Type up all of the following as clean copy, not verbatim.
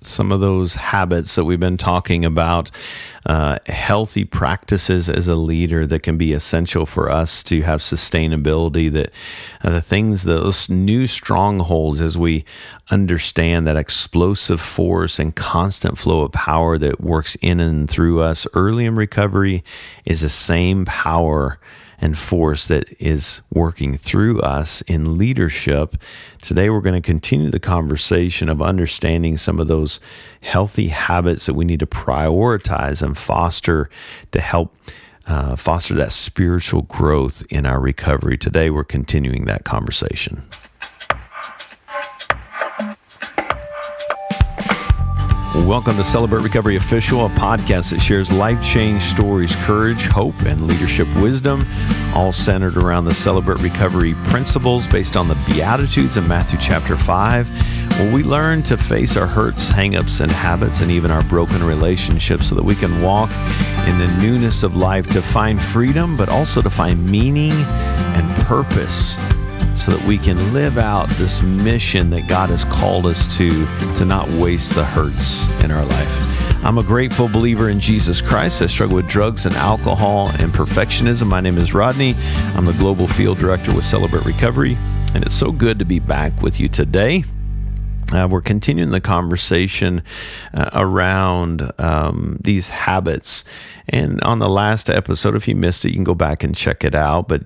Some of those habits that we've been talking about, healthy practices as a leader that can be essential for us to have sustainability, that the things, those new strongholds as we understand that explosive force and constant flow of power that works in and through us early in recovery is the same power and force that is working through us in leadership. Today, we're going to continue the conversation of understanding some of those healthy habits that we need to prioritize and foster to help foster that spiritual growth in our recovery. Today, we're continuing that conversation. Welcome to Celebrate Recovery Official, a podcast that shares life change stories, courage, hope, and leadership wisdom, all centered around the Celebrate Recovery principles based on the Beatitudes in Matthew chapter 5, where we learn to face our hurts, hangups, and habits, and even our broken relationships so that we can walk in the newness of life to find freedom, but also to find meaning and purpose, so that we can live out this mission that God has called us to not waste the hurts in our life. I'm a grateful believer in Jesus Christ. I struggle with drugs and alcohol and perfectionism. My name is Rodney. I'm the Global Field Director with Celebrate Recovery, and it's so good to be back with you today. We're continuing the conversation around these habits. And on the last episode, if you missed it, you can go back and check it out. But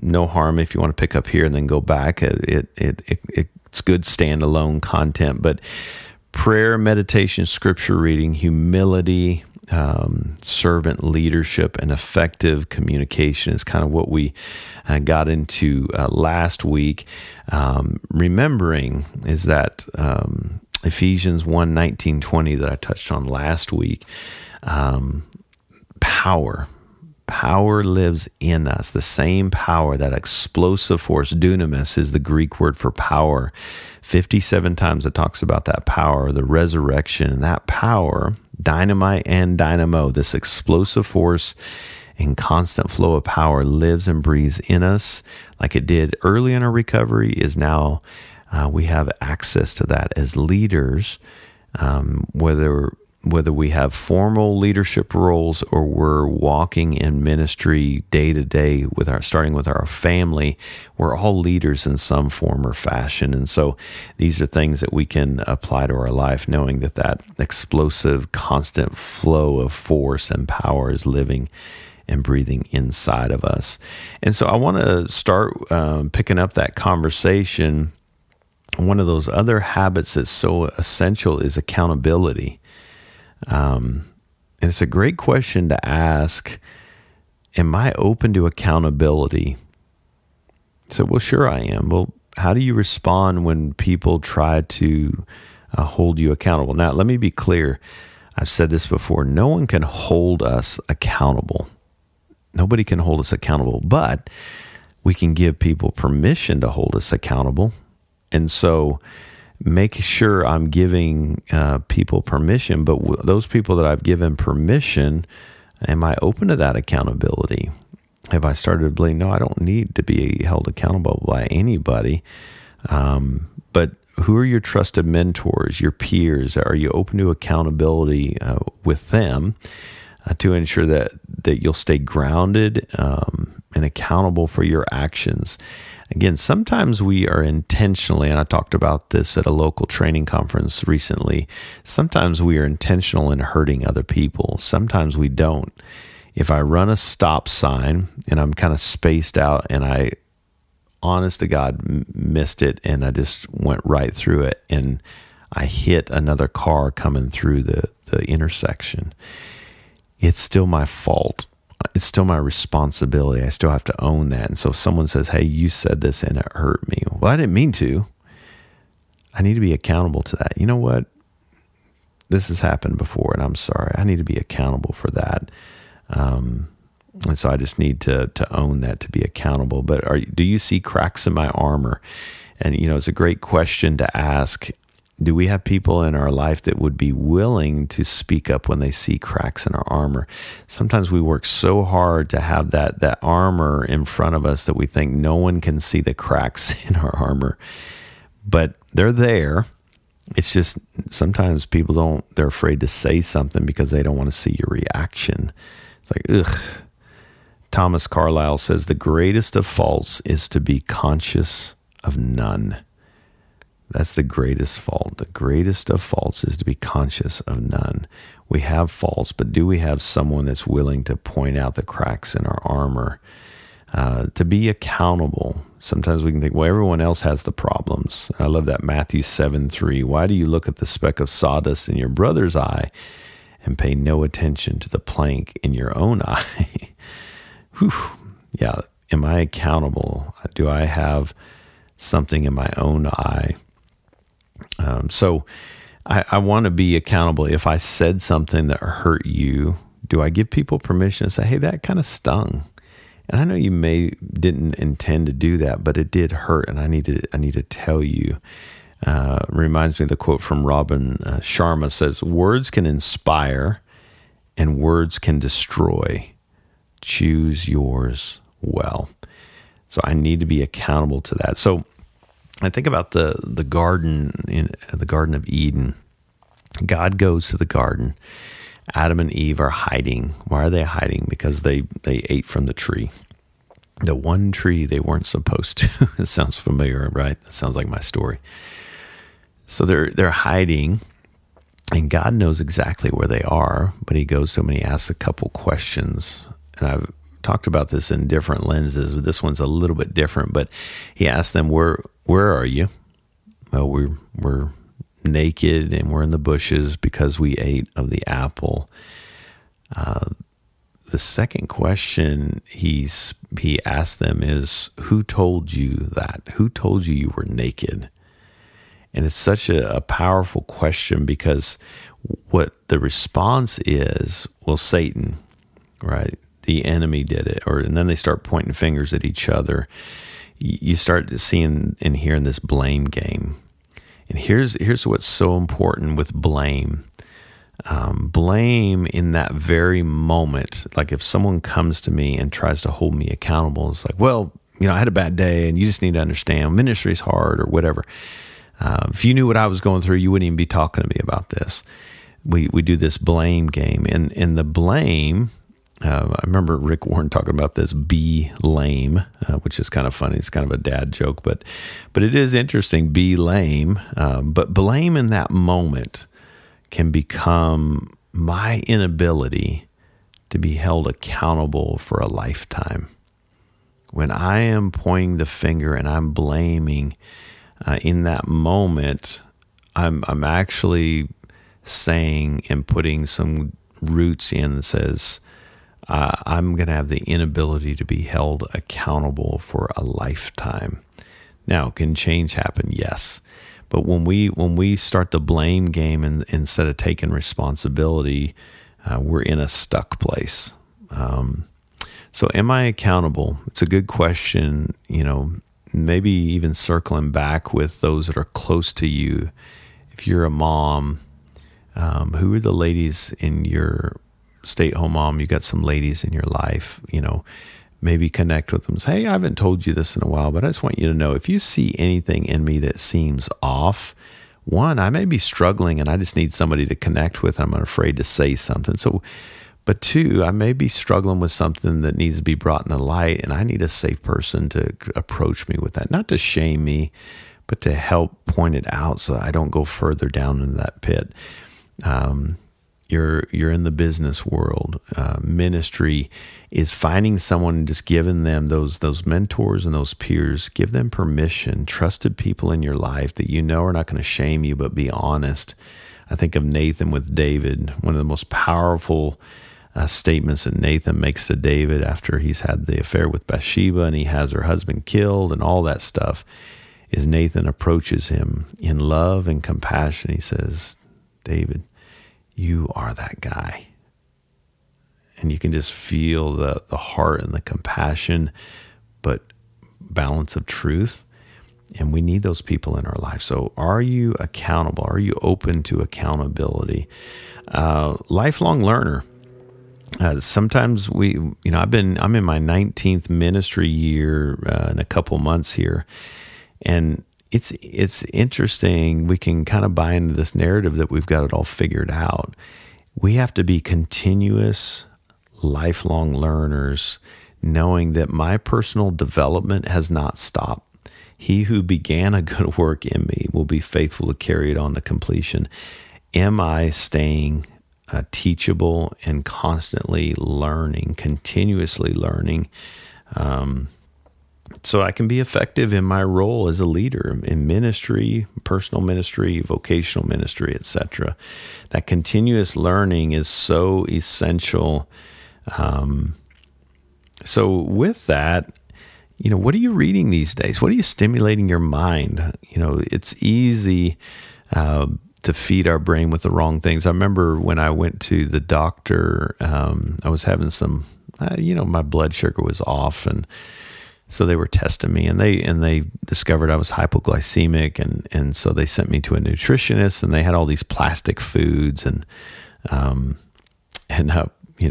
no harm if you want to pick up here and then go back. It's good standalone content. But prayer, meditation, scripture reading, humility, servant leadership, and effective communication is kind of what we got into last week. Remembering is that Ephesians 1:19-20 that I touched on last week. Power lives in us. The same power, that explosive force, dunamis is the Greek word for power. 57 times it talks about that power, the resurrection, and that power, dynamite and dynamo, this explosive force and constant flow of power lives and breathes in us like it did early in our recovery, is now we have access to that as leaders, whether we have formal leadership roles or we're walking in ministry day to day starting with our family. We're all leaders in some form or fashion. And so these are things that we can apply to our life, knowing that explosive, constant flow of force and power is living and breathing inside of us. And so I want to start picking up that conversation. One of those other habits that's so essential is accountability. And it's a great question to ask, am I open to accountability? So, well, sure I am. Well, how do you respond when people try to hold you accountable? Now, let me be clear. I've said this before. No one can hold us accountable. Nobody can hold us accountable, but we can give people permission to hold us accountable. And so make sure I'm giving people permission, but those people that I've given permission, am I open to that accountability? Have I started to believe, no, I don't need to be held accountable by anybody, but who are your trusted mentors, your peers? Are you open to accountability with them to ensure that you'll stay grounded and accountable for your actions? Again, sometimes we are intentionally, and I talked about this at a local training conference recently, sometimes we are intentional in hurting other people. Sometimes we don't. If I run a stop sign and I'm kind of spaced out and I, honest to God, missed it and I just went right through it and I hit another car coming through the intersection, it's still my fault. It's still my responsibility. I still have to own that. And so if someone says, hey, you said this and it hurt me. Well, I didn't mean to. I need to be accountable to that. You know what? This has happened before and I'm sorry. I need to be accountable for that. And so I just need to own that, to be accountable. But do you see cracks in my armor? And, it's a great question to ask. Do we have people in our life that would be willing to speak up when they see cracks in our armor? Sometimes we work so hard to have that armor in front of us that we think no one can see the cracks in our armor. But they're there, It's just sometimes people they're afraid to say something because they don't want to see your reaction. It's like, ugh. Thomas Carlyle says the greatest of faults is to be conscious of none. That's the greatest fault. The greatest of faults is to be conscious of none. We have faults, but do we have someone that's willing to point out the cracks in our armor? To be accountable. Sometimes we can think, well, everyone else has the problems. I love that Matthew 7:3. Why do you look at the speck of sawdust in your brother's eye and pay no attention to the plank in your own eye? Whew. Yeah. Am I accountable? Do I have something in my own eye? So I want to be accountable. If I said something that hurt you, do I give people permission to say, hey, that kind of stung? And I know you didn't intend to do that, but it did hurt, and I need to tell you. Reminds me of the quote from Robin Sharma says, words can inspire and words can destroy. Choose yours well. So I need to be accountable to that. So I think about the garden in the Garden of Eden. God goes to the garden. Adam and Eve are hiding. Why are they hiding? Because they ate from the tree. The one tree they weren't supposed to. It sounds familiar, right? It sounds like my story. So they're hiding, and God knows exactly where they are, but he goes to them and he asks a couple questions. And I've talked about this in different lenses, but this one's a little bit different. But he asked them, where are you? Well, we're naked and we're in the bushes because we ate of the apple. The second question he asked them is, who told you that? Who told you were naked? And it's such a powerful question, because what the response is, well, Satan, right? The enemy did it. And then they start pointing fingers at each other. You start seeing and hearing this blame game. And here's what's so important with blame. Blame in that very moment, like if someone comes to me and tries to hold me accountable, it's like, well, I had a bad day and you just need to understand ministry's hard or whatever. If you knew what I was going through, you wouldn't even be talking to me about this. We do this blame game, and the blame, I remember Rick Warren talking about this, be lame, which is kind of funny. It's kind of a dad joke, but it is interesting, be lame. But blame in that moment can become my inability to be held accountable for a lifetime. When I am pointing the finger and I'm blaming, in that moment, I'm actually saying and putting some roots in that says, I'm going to have the inability to be held accountable for a lifetime. Now, can change happen? Yes. But when we start the blame game instead of taking responsibility, we're in a stuck place. So am I accountable? It's a good question, maybe even circling back with those that are close to you. If you're a mom, who are the ladies in your stay-at-home mom? You got some ladies in your life, maybe connect with them. Say, hey, I haven't told you this in a while, but I just want you to know, if you see anything in me that seems off, one, I may be struggling and I just need somebody to connect with. I'm afraid to say something. But two, I may be struggling with something that needs to be brought in the light, and I need a safe person to approach me with that. Not to shame me, but to help point it out so that I don't go further down into that pit. You're in the business world. Ministry is finding someone and just giving them those mentors and those peers. Give them permission, trusted people in your life that are not going to shame you, but be honest. I think of Nathan with David. One of the most powerful statements that Nathan makes to David after he's had the affair with Bathsheba and he has her husband killed and all that stuff, is Nathan approaches him in love and compassion. He says, David, you are that guy. And you can just feel the heart and the compassion, but balance of truth. And we need those people in our life. So are you accountable? Are you open to accountability? Lifelong learner. Sometimes I'm in my 19th ministry year in a couple months here. And it's interesting. We can kind of buy into this narrative that we've got it all figured out. We have to be continuous, lifelong learners, knowing that my personal development has not stopped. He who began a good work in me will be faithful to carry it on to completion. Am I staying teachable and constantly learning, continuously learning, so I can be effective in my role as a leader in ministry, personal ministry, vocational ministry, etc. That continuous learning is so essential. So with that, what are you reading these days? What are you stimulating your mind? It's easy to feed our brain with the wrong things. I remember when I went to the doctor, I was having some, my blood sugar was off, and so they were testing me, and they discovered I was hypoglycemic, and so they sent me to a nutritionist, and they had all these plastic foods, and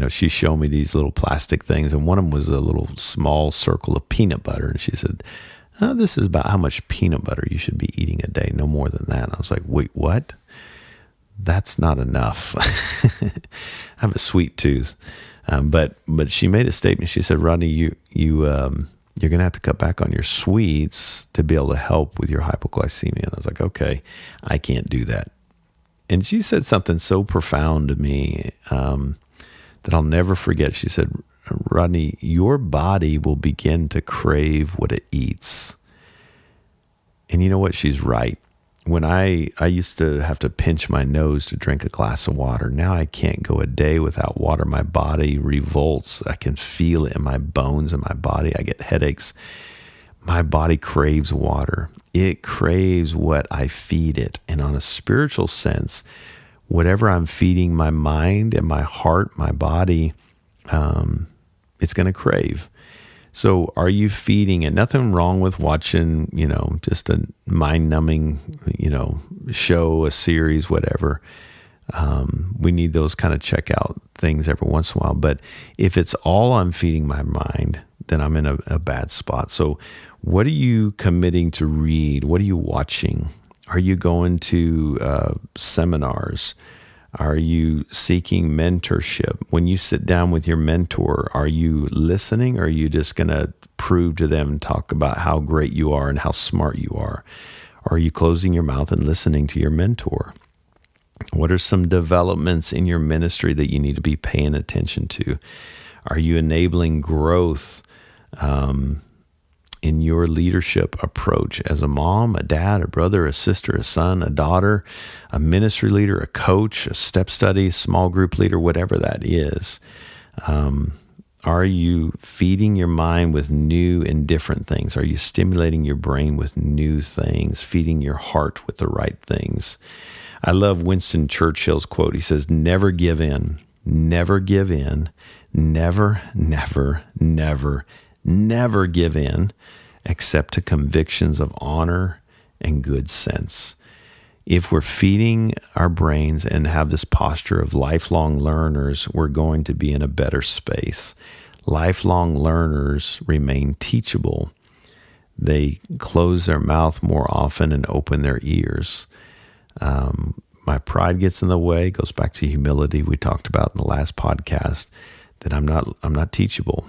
she showed me these little plastic things, and one of them was a little small circle of peanut butter, and she said, this is about how much peanut butter you should be eating a day, no more than that. And I was like, wait, what? That's not enough. I have a sweet tooth. But she made a statement. She said, Rodney, you're going to have to cut back on your sweets to be able to help with your hypoglycemia. And I was like, okay, I can't do that. And she said something so profound to me that I'll never forget. She said, Rodney, your body will begin to crave what it eats. And you know what? She's right. When I used to have to pinch my nose to drink a glass of water. Now I can't go a day without water. My body revolts. I can feel it in my bones and my body. I get headaches. My body craves water. It craves what I feed it. And on a spiritual sense, whatever I'm feeding my mind and my heart, my body, it's going to crave. So are you feeding it? Nothing wrong with watching, just a mind-numbing, show, a series, whatever. We need those kind of checkout things every once in a while. But if it's all I'm feeding my mind, then I'm in a bad spot. So what are you committing to read? What are you watching? Are you going to seminars? Are you seeking mentorship? When you sit down with your mentor, are you listening, or are you just going to prove to them and talk about how great you are and how smart you are? Or are you closing your mouth and listening to your mentor? What are some developments in your ministry that you need to be paying attention to? Are you enabling growth in your leadership approach as a mom, a dad, a brother, a sister, a son, a daughter, a ministry leader, a coach, a step study, small group leader, whatever that is? Are you feeding your mind with new and different things? Are you stimulating your brain with new things, feeding your heart with the right things? I love Winston Churchill's quote. He says, never give in, never give in, never, never, never, never give in, except to convictions of honor and good sense. If we're feeding our brains and have this posture of lifelong learners, we're going to be in a better space. Lifelong learners remain teachable. They close their mouth more often and open their ears. My pride gets in the way. Goes back to humility we talked about in the last podcast, that I'm not teachable.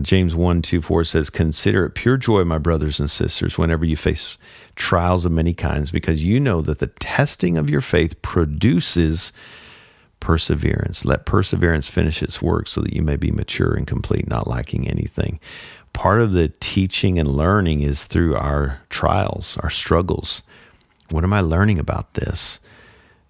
James 1:2-4 says, consider it pure joy, my brothers and sisters, whenever you face trials of many kinds, because you know that the testing of your faith produces perseverance. Let perseverance finish its work so that you may be mature and complete, not lacking anything. Part of the teaching and learning is through our trials, our struggles. What am I learning about this?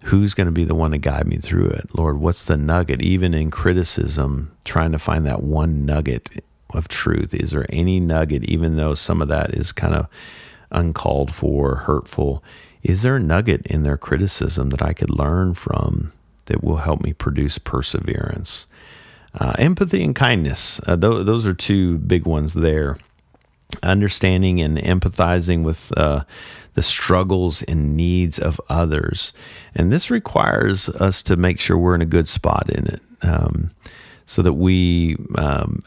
Who's going to be the one to guide me through it? Lord, what's the nugget? Even in criticism, trying to find that one nugget of truth. Is there any nugget, even though some of that is kind of uncalled for, hurtful? Is there a nugget in their criticism that I could learn from that will help me produce perseverance? Empathy and kindness. Those are two big ones there. Understanding and empathizing with the struggles and needs of others. And this requires us to make sure we're in a good spot in it, so that we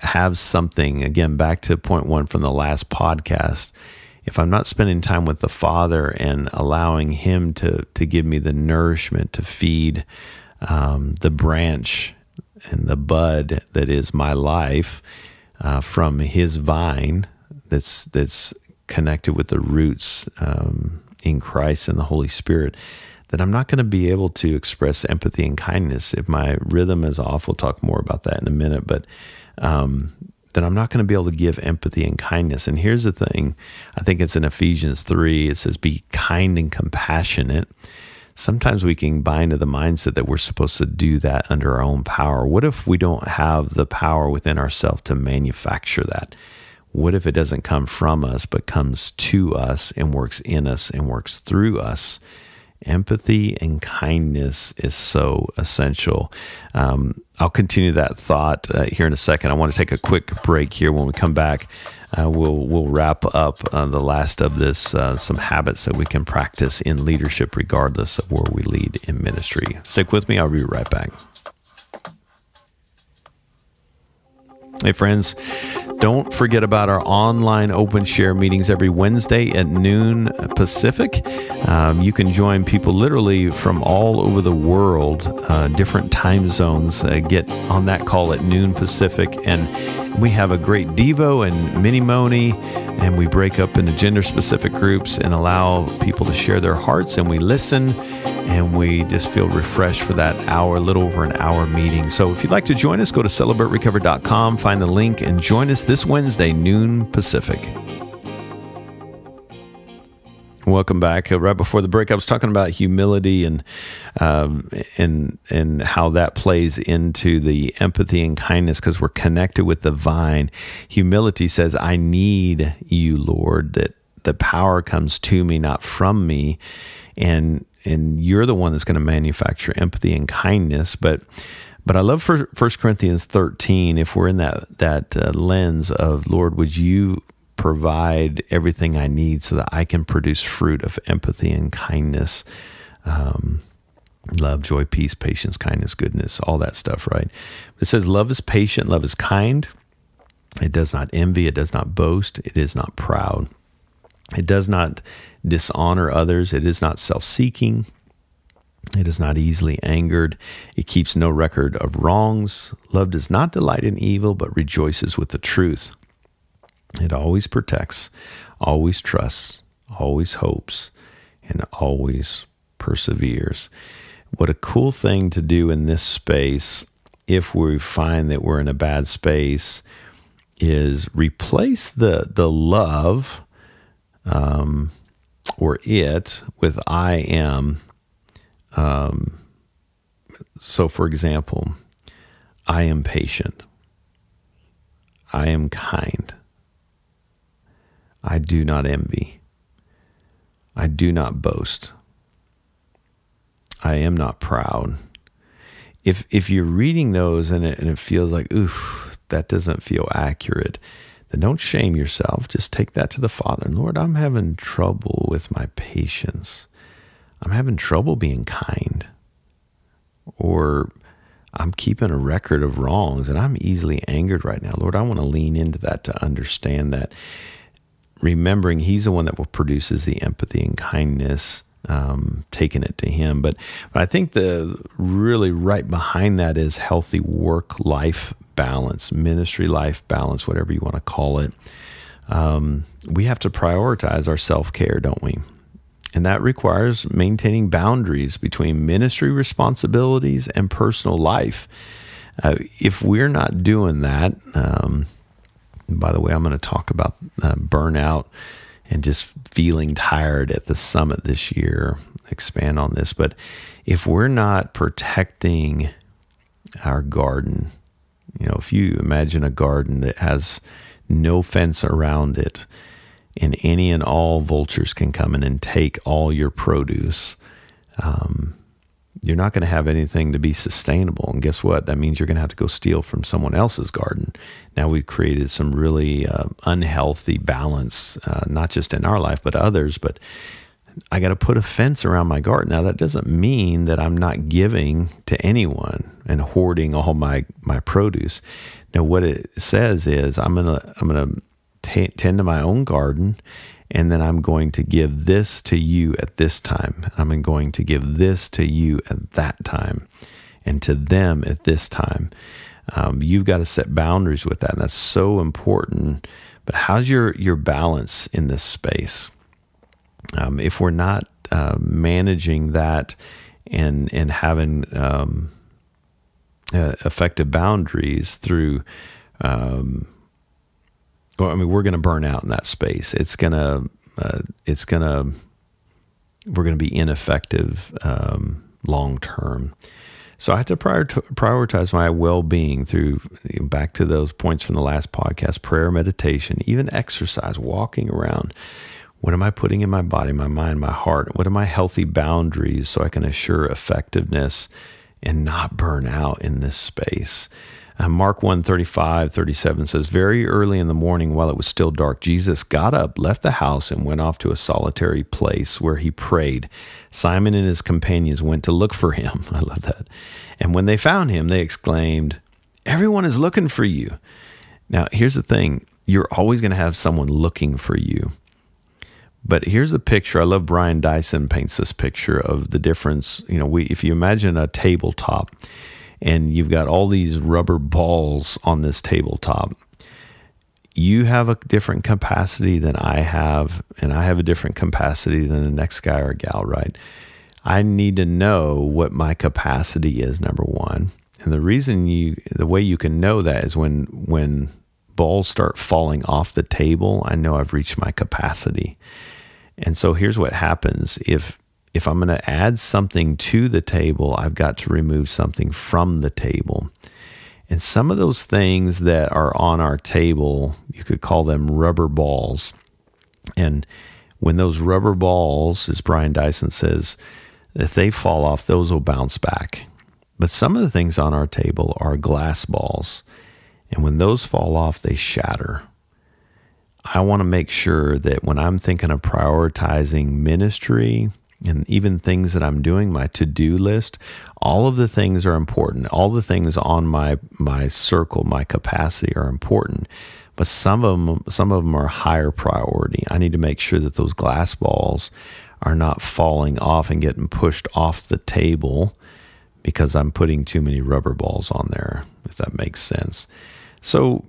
have something, again, back to point one from the last podcast. if I'm not spending time with the Father and allowing Him to give me the nourishment to feed the branch and the bud that is my life from His vine that's connected with the roots in Christ and the Holy Spirit, that I'm not going to be able to express empathy and kindness. If my rhythm is off, we'll talk more about that in a minute, but then I'm not going to be able to give empathy and kindness. And here's the thing, I think it's in Ephesians 3, it says, be kind and compassionate. Sometimes we can buy into the mindset that we're supposed to do that under our own power. What if we don't have the power within ourselves to manufacture that? What if it doesn't come from us, but comes to us and works in us and works through us? Empathy and kindness is so essential. I'll continue that thought here in a second. I want to take a quick break here. When we come back, we'll wrap up the last of this, some habits that we can practice in leadership regardless of where we lead in ministry. Stick with me. I'll be right back. Hey friends, don't forget about our online open share meetings every Wednesday at noon Pacific. You can join people literally from all over the world, different time zones. Get on that call at noon Pacific, and we have a great Devo and Mini Moni, and we break up into gender-specific groups and allow people to share their hearts, and we listen, and we just feel refreshed for that hour, a little over an hour meeting. So if you'd like to join us, go to celebraterecover.com, find the link, and join us this Wednesday, noon Pacific. Welcome back. Right before the break, I was talking about humility and how that plays into the empathy and kindness, because we're connected with the vine. Humility says, I need you, Lord, that the power comes to me, not from me. And you're the one that's going to manufacture empathy and kindness. But I love for 1 Corinthians 13, if we're in that lens of, Lord, would you provide everything I need so that I can produce fruit of empathy and kindness, love, joy, peace, patience, kindness, goodness, all that stuff, right? It says love is patient, love is kind. It does not envy, it does not boast, it is not proud. It does not dishonor others, it is not self-seeking. It is not easily angered. It keeps no record of wrongs. Love does not delight in evil, but rejoices with the truth. It always protects, always trusts, always hopes, and always perseveres. What a cool thing to do in this space, if we find that we're in a bad space, is replace the love or it with I am. So for example, I am patient. I am kind. I do not envy. I do not boast. I am not proud. If you're reading those and it feels like, oof, that doesn't feel accurate, then don't shame yourself. Just take that to the Father. And Lord, I'm having trouble with my patience. I'm having trouble being kind. Or I'm keeping a record of wrongs and I'm easily angered right now. Lord, I want to lean into that to understand that, remembering He's the one that produces the empathy and kindness, taking it to Him. But I think the really right behind that is healthy work-life balance, ministry life balance, whatever you want to call it. We have to prioritize our self-care, don't we? And that requires maintaining boundaries between ministry responsibilities and personal life. If we're not doing that, by the way, I'm going to talk about burnout and just feeling tired at the summit this year, expand on this. But if we're not protecting our garden, if you imagine a garden that has no fence around it, and any and all vultures can come in and take all your produce, you're not going to have anything to be sustainable. And guess what? That means you're going to have to go steal from someone else's garden. Now we've created some really unhealthy balance, not just in our life, but others. But I got to put a fence around my garden. Now that doesn't mean that I'm not giving to anyone and hoarding all my produce. Now what it says is I'm gonna tend to my own garden, and then I'm going to give this to you at this time. I'm going to give this to you at that time, and to them at this time. You've got to set boundaries with that, and that's so important. But how's your balance in this space? If we're not managing that and having effective boundaries through, we're going to burn out in that space. We're going to be ineffective long term. So I have to prioritize my well-being through, back to those points from the last podcast, prayer, meditation, even exercise, walking around. What am I putting in my body, my mind, my heart? What are my healthy boundaries so I can assure effectiveness and not burn out in this space? Mark 1:35-37 says, very early in the morning while it was still dark, Jesus got up, left the house, and went off to a solitary place where he prayed. Simon and his companions went to look for him. I love that. And when they found him, they exclaimed, everyone is looking for you. Now, here's the thing. You're always going to have someone looking for you. But here's a picture. I love Brian Dyson paints this picture of the difference. If you imagine a tabletop, and you've got all these rubber balls on this tabletop, you have a different capacity than I have, and I have a different capacity than the next guy or gal, right? I need to know what my capacity is, number one. And the way you can know that is when balls start falling off the table, I know I've reached my capacity. And so here's what happens. If I'm going to add something to the table, I've got to remove something from the table. And some of those things that are on our table, you could call them rubber balls. And when those rubber balls, as Brian Dyson says, if they fall off, those will bounce back. But some of the things on our table are glass balls. And when those fall off, they shatter. I want to make sure that when I'm thinking of prioritizing ministry, and even things that I'm doing, my to-do list, all of the things are important. All the things on my circle, my capacity are important. But some of them are higher priority. I need to make sure that those glass balls are not falling off and getting pushed off the table because I'm putting too many rubber balls on there, if that makes sense. So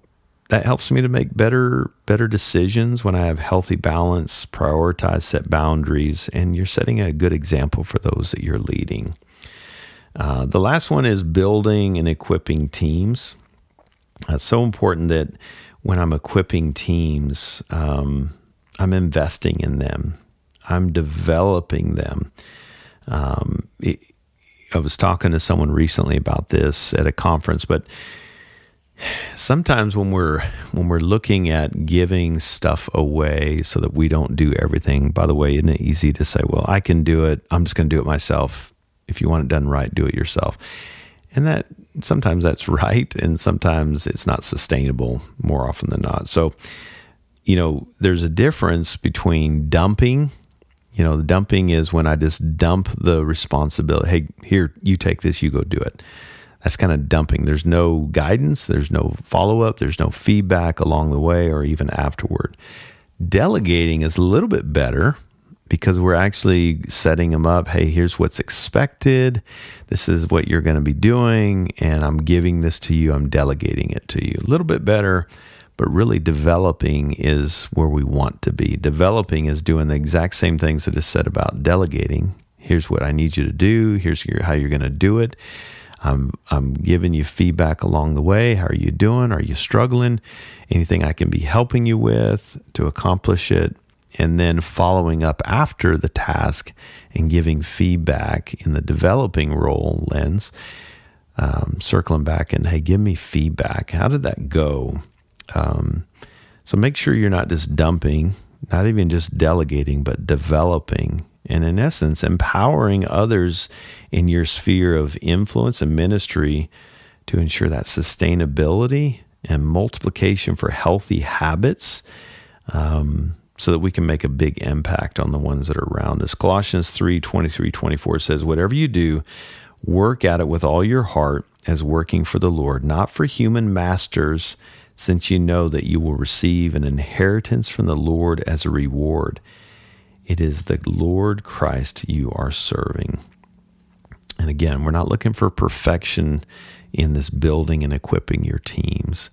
that helps me to make better decisions when I have healthy balance, prioritize, set boundaries, and you're setting a good example for those that you're leading. The last one is building and equipping teams. It's so important that when I'm equipping teams, I'm investing in them. I'm developing them. I was talking to someone recently about this at a conference, but sometimes when we're looking at giving stuff away so that we don't do everything, by the way, isn't it easy to say, well, I can do it. I'm just going to do it myself. If you want it done right, do it yourself. And that sometimes that's right. And sometimes it's not sustainable more often than not. So, there's a difference between dumping. The dumping is when I just dump the responsibility. Hey, here, you take this, you go do it. That's kind of dumping. There's no guidance. There's no follow-up. There's no feedback along the way or even afterward. Delegating is a little bit better because we're actually setting them up. Hey, here's what's expected. This is what you're going to be doing, and I'm giving this to you. I'm delegating it to you. A little bit better, but really developing is where we want to be. Developing is doing the exact same things that is said about delegating. Here's what I need you to do. Here's how you're going to do it. I'm giving you feedback along the way. How are you doing? Are you struggling? Anything I can be helping you with to accomplish it? And then following up after the task and giving feedback in the developing role lens, circling back and, hey, give me feedback. How did that go? So make sure you're not just dumping, not even just delegating, but developing. And in essence, empowering others in your sphere of influence and ministry to ensure that sustainability and multiplication for healthy habits, so that we can make a big impact on the ones that are around us. Colossians 3:23-24 says, whatever you do, work at it with all your heart as working for the Lord, not for human masters, since you know that you will receive an inheritance from the Lord as a reward. It is the Lord Christ you are serving. And again, we're not looking for perfection in this building and equipping your teams.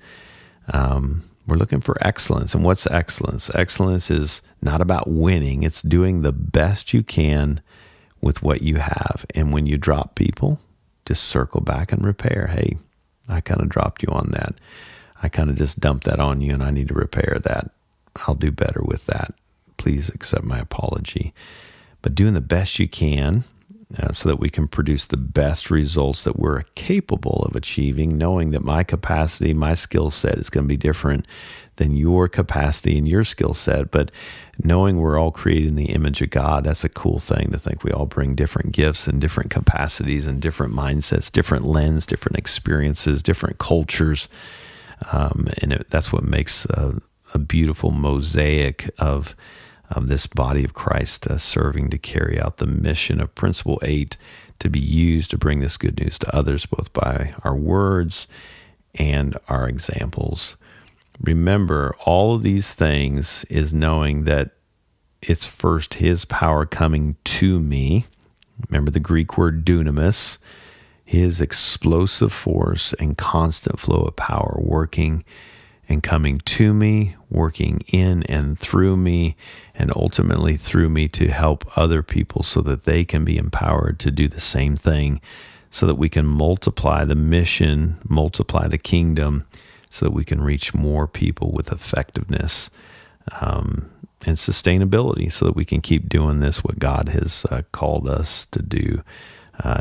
We're looking for excellence. And what's excellence? Excellence is not about winning. It's doing the best you can with what you have. And when you drop people, just circle back and repair. Hey, I kind of dropped you on that. I kind of just dumped that on you, and I need to repair that. I'll do better with that. Please accept my apology. But doing the best you can so that we can produce the best results that we're capable of achieving, knowing that my capacity, my skill set is going to be different than your capacity and your skill set. But knowing we're all created in the image of God, that's a cool thing to think we all bring different gifts and different capacities and different mindsets, different lens, different experiences, different cultures. That's what makes a beautiful mosaic of this body of Christ serving to carry out the mission of Principle 8, to be used to bring this good news to others, both by our words and our examples. Remember, all of these things is knowing that it's first His power coming to me. Remember the Greek word dunamis, His explosive force and constant flow of power working and coming to me, working in and through me, and ultimately through me to help other people so that they can be empowered to do the same thing, so that we can multiply the mission, multiply the kingdom, so that we can reach more people with effectiveness and sustainability, so that we can keep doing this, what God has called us to do.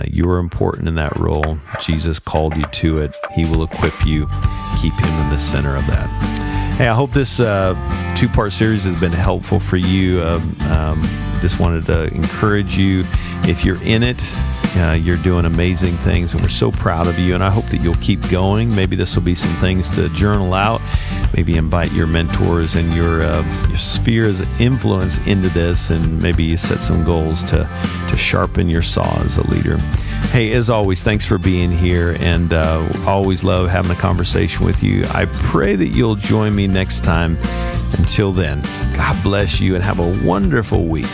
You are important in that role. Jesus called you to it. He will equip you. Keep Him in the center of that. Hey, I hope this two-part series has been helpful for you. Just wanted to encourage you. If you're in it, you're doing amazing things, and we're so proud of you, and I hope that you'll keep going. Maybe this will be some things to journal out. Maybe invite your mentors and your spheres of influence into this, and maybe you set some goals to sharpen your saw as a leader. Hey, as always, thanks for being here, and always love having a conversation with you. I pray that you'll join me next time. Until then, God bless you and have a wonderful week.